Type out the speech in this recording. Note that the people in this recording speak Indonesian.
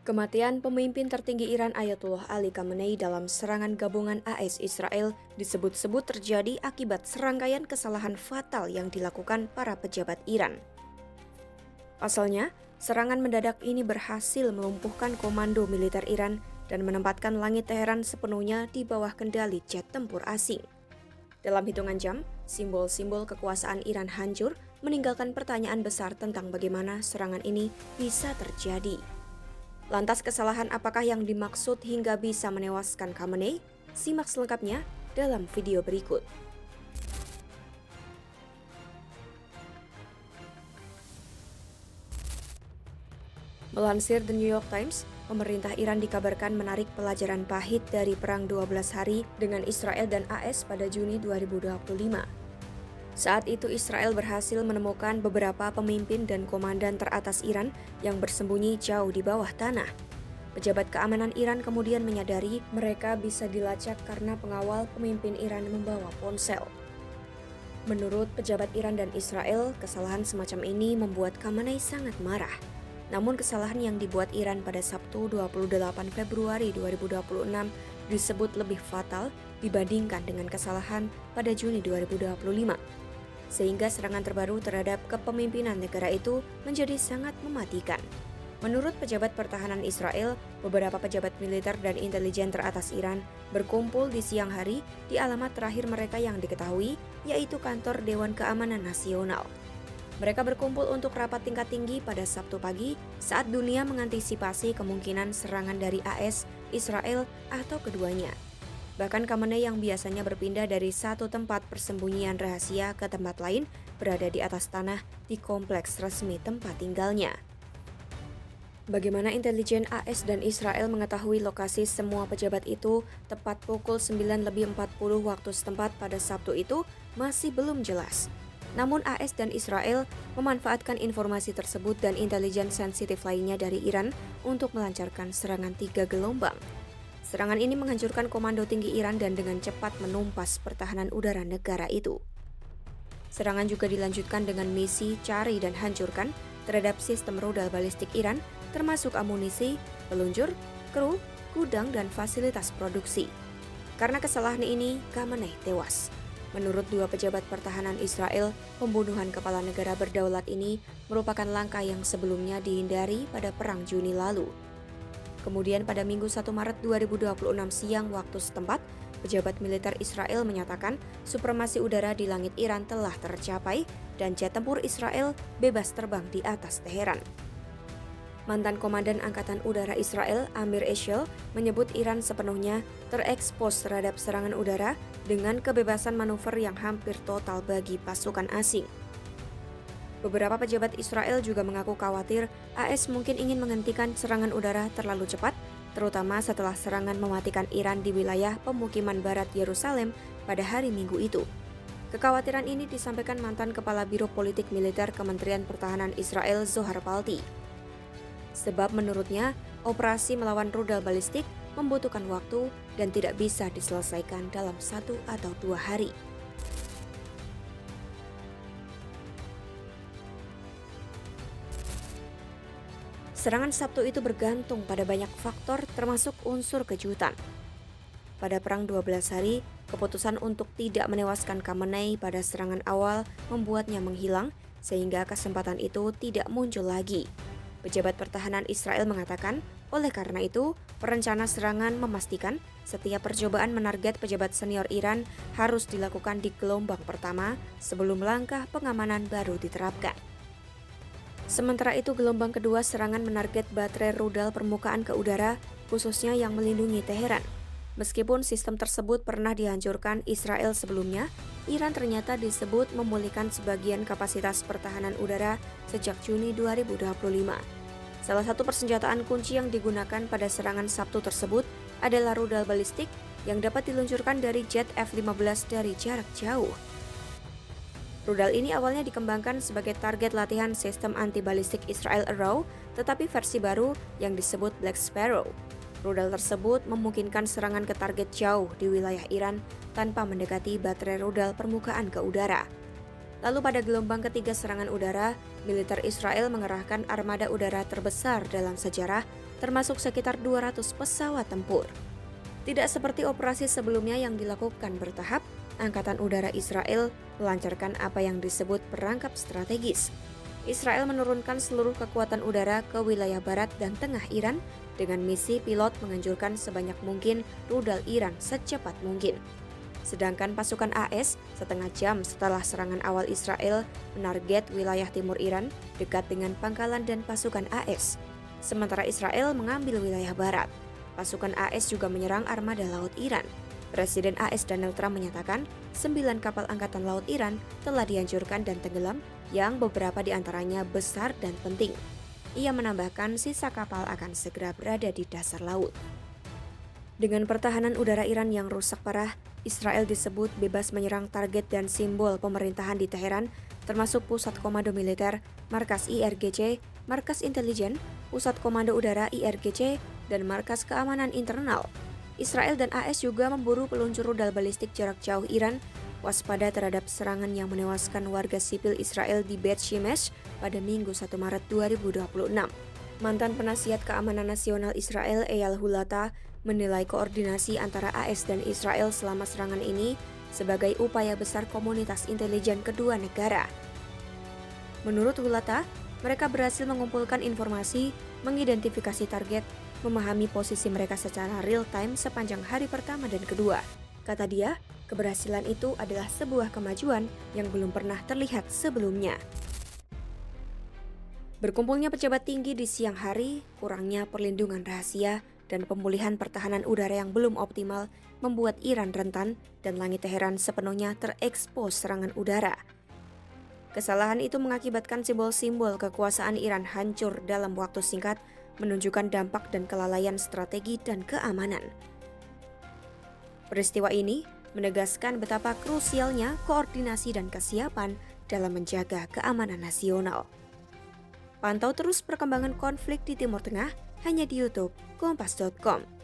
Kematian pemimpin tertinggi Iran Ayatollah Ali Khamenei dalam serangan gabungan AS Israel disebut-sebut terjadi akibat serangkaian kesalahan fatal yang dilakukan para pejabat Iran. Pasalnya, serangan mendadak ini berhasil melumpuhkan komando militer Iran dan menempatkan langit Teheran sepenuhnya di bawah kendali jet tempur asing. Dalam hitungan jam, simbol-simbol kekuasaan Iran hancur, meninggalkan pertanyaan besar tentang bagaimana serangan ini bisa terjadi. Lantas kesalahan apakah yang dimaksud hingga bisa menewaskan Khamenei? Simak selengkapnya dalam video berikut. Melansir The New York Times, pemerintah Iran dikabarkan menarik pelajaran pahit dari Perang 12 Hari dengan Israel dan AS pada Juni 2025. Saat itu Israel berhasil menemukan beberapa pemimpin dan komandan teratas Iran yang bersembunyi jauh di bawah tanah. Pejabat keamanan Iran kemudian menyadari mereka bisa dilacak karena pengawal pemimpin Iran membawa ponsel. Menurut pejabat Iran dan Israel, kesalahan semacam ini membuat Khamenei sangat marah. Namun kesalahan yang dibuat Iran pada Sabtu 28 Februari 2026 disebut lebih fatal dibandingkan dengan kesalahan pada Juni 2025. Sehingga serangan terbaru terhadap kepemimpinan negara itu menjadi sangat mematikan. Menurut pejabat pertahanan Israel, beberapa pejabat militer dan intelijen teratas Iran berkumpul di siang hari di alamat terakhir mereka yang diketahui, yaitu kantor Dewan Keamanan Nasional. Mereka berkumpul untuk rapat tingkat tinggi pada Sabtu pagi saat dunia mengantisipasi kemungkinan serangan dari AS, Israel, atau keduanya. Bahkan Khamenei yang biasanya berpindah dari satu tempat persembunyian rahasia ke tempat lain berada di atas tanah di kompleks resmi tempat tinggalnya. Bagaimana intelijen AS dan Israel mengetahui lokasi semua pejabat itu tepat pukul 9:40 waktu setempat pada Sabtu itu masih belum jelas. Namun AS dan Israel memanfaatkan informasi tersebut dan intelijen sensitif lainnya dari Iran untuk melancarkan serangan 3 gelombang. Serangan ini menghancurkan komando tinggi Iran dan dengan cepat menumpas pertahanan udara negara itu. Serangan juga dilanjutkan dengan misi cari dan hancurkan terhadap sistem rudal balistik Iran, termasuk amunisi, peluncur, kru, gudang, dan fasilitas produksi. Karena kesalahan ini, Khamenei tewas. Menurut dua pejabat pertahanan Israel, pembunuhan kepala negara berdaulat ini merupakan langkah yang sebelumnya dihindari pada Perang Juni lalu. Kemudian pada Minggu 1 Maret 2026 siang waktu setempat, pejabat militer Israel menyatakan supremasi udara di langit Iran telah tercapai dan jet tempur Israel bebas terbang di atas Teheran. Mantan Komandan Angkatan Udara Israel, Amir Eshel, menyebut Iran sepenuhnya terekspos terhadap serangan udara dengan kebebasan manuver yang hampir total bagi pasukan asing. Beberapa pejabat Israel juga mengaku khawatir AS mungkin ingin menghentikan serangan udara terlalu cepat, terutama setelah serangan mematikan Iran di wilayah pemukiman barat Yerusalem pada hari Minggu itu. Kekhawatiran ini disampaikan mantan Kepala Biro Politik Militer Kementerian Pertahanan Israel Zohar Palti. Sebab menurutnya, operasi melawan rudal balistik membutuhkan waktu dan tidak bisa diselesaikan dalam 1 atau 2 hari. Serangan Sabtu itu bergantung pada banyak faktor termasuk unsur kejutan. Pada Perang 12 Hari, keputusan untuk tidak menewaskan Khamenei pada serangan awal membuatnya menghilang sehingga kesempatan itu tidak muncul lagi. Pejabat pertahanan Israel mengatakan, oleh karena itu, perencana serangan memastikan setiap percobaan menarget pejabat senior Iran harus dilakukan di gelombang pertama sebelum langkah pengamanan baru diterapkan. Sementara itu, gelombang kedua serangan menarget baterai rudal permukaan ke udara, khususnya yang melindungi Teheran. Meskipun sistem tersebut pernah dihancurkan Israel sebelumnya, Iran ternyata disebut memulihkan sebagian kapasitas pertahanan udara sejak Juni 2025. Salah satu persenjataan kunci yang digunakan pada serangan Sabtu tersebut adalah rudal balistik yang dapat diluncurkan dari jet F-15 dari jarak jauh. Rudal ini awalnya dikembangkan sebagai target latihan sistem anti-balistik Israel Arrow, tetapi versi baru yang disebut Black Sparrow. Rudal tersebut memungkinkan serangan ke target jauh di wilayah Iran tanpa mendekati baterai rudal permukaan ke udara. Lalu pada gelombang ketiga serangan udara, militer Israel mengerahkan armada udara terbesar dalam sejarah termasuk sekitar 200 pesawat tempur. Tidak seperti operasi sebelumnya yang dilakukan bertahap, Angkatan Udara Israel melancarkan apa yang disebut perangkap strategis. Israel menurunkan seluruh kekuatan udara ke wilayah barat dan tengah Iran dengan misi pilot menganjurkan sebanyak mungkin rudal Iran secepat mungkin. Sedangkan pasukan AS setengah jam setelah serangan awal Israel menarget wilayah timur Iran dekat dengan pangkalan dan pasukan AS. Sementara Israel mengambil wilayah barat. Pasukan AS juga menyerang armada laut Iran. Presiden AS Donald Trump menyatakan 9 kapal angkatan laut Iran telah dihancurkan dan tenggelam yang beberapa di antaranya besar dan penting. Ia menambahkan sisa kapal akan segera berada di dasar laut. Dengan pertahanan udara Iran yang rusak parah, Israel disebut bebas menyerang target dan simbol pemerintahan di Teheran, termasuk pusat komando militer, markas IRGC, markas intelijen, pusat komando udara IRGC, dan markas keamanan internal. Israel dan AS juga memburu peluncur rudal balistik jarak jauh Iran, waspada terhadap serangan yang menewaskan warga sipil Israel di Beit Shemesh pada Minggu 1 Maret 2026. Mantan penasihat keamanan nasional Israel Eyal Hulata menilai koordinasi antara AS dan Israel selama serangan ini sebagai upaya besar komunitas intelijen kedua negara. Menurut Hulata, mereka berhasil mengumpulkan informasi, mengidentifikasi target, memahami posisi mereka secara real-time sepanjang hari pertama dan kedua. Kata dia, keberhasilan itu adalah sebuah kemajuan yang belum pernah terlihat sebelumnya. Berkumpulnya pejabat tinggi di siang hari, kurangnya perlindungan rahasia, dan pemulihan pertahanan udara yang belum optimal membuat Iran rentan dan langit Teheran sepenuhnya terekspos serangan udara. Kesalahan itu mengakibatkan simbol-simbol kekuasaan Iran hancur dalam waktu singkat, menunjukkan dampak dan kelalaian strategi dan keamanan. Peristiwa ini menegaskan betapa krusialnya koordinasi dan kesiapan dalam menjaga keamanan nasional. Pantau terus perkembangan konflik di Timur Tengah hanya di YouTube Kompas.com.